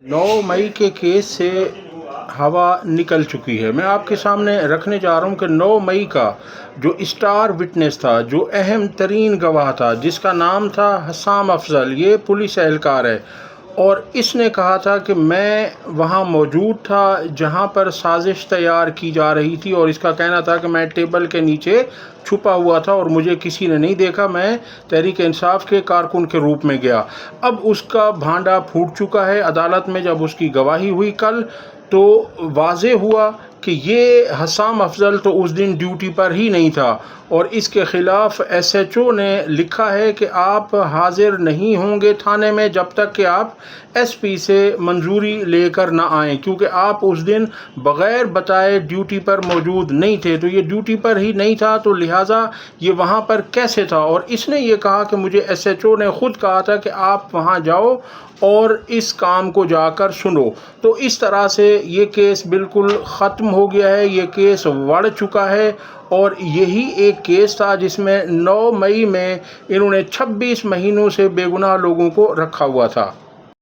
9 मई के केस से हवा निकल चुकी है। मैं आपके सामने रखने जा रहा हूँ कि 9 मई का जो स्टार विटनेस था, जो अहम तरीन गवाह था, जिसका नाम था हसाम अफजल, ये पुलिस एहलकार है और इसने कहा था कि मैं वहाँ मौजूद था जहाँ पर साजिश तैयार की जा रही थी और इसका कहना था कि मैं टेबल के नीचे छुपा हुआ था और मुझे किसी ने नहीं देखा, मैं तहरीक इंसाफ के कारकुन के रूप में गया। अब उसका भांडा फूट चुका है। अदालत में जब उसकी गवाही हुई कल, तो वाज़े हुआ कि ये हसाम अफजल तो उस दिन ड्यूटी पर ही नहीं था और इसके ख़िलाफ़ SHO ने लिखा है कि आप हाज़िर नहीं होंगे थाने में जब तक कि आप SP से मंजूरी लेकर ना आएँ, क्योंकि आप उस दिन बग़ैर बताए ड्यूटी पर मौजूद नहीं थे। तो ये ड्यूटी पर ही नहीं था, तो लिहाजा ये वहाँ पर कैसे था। और इसने ये कहा कि मुझे SHO ने ख़ुद कहा था कि आप वहाँ जाओ और इस काम को जाकर सुनो। तो इस तरह से ये केस बिल्कुल ख़त्म हो गया है, ये केस बढ़ चुका है और यही एक केस था जिसमें 9 मई में इन्होंने 26 महीनों से बेगुनाह लोगों को रखा हुआ था।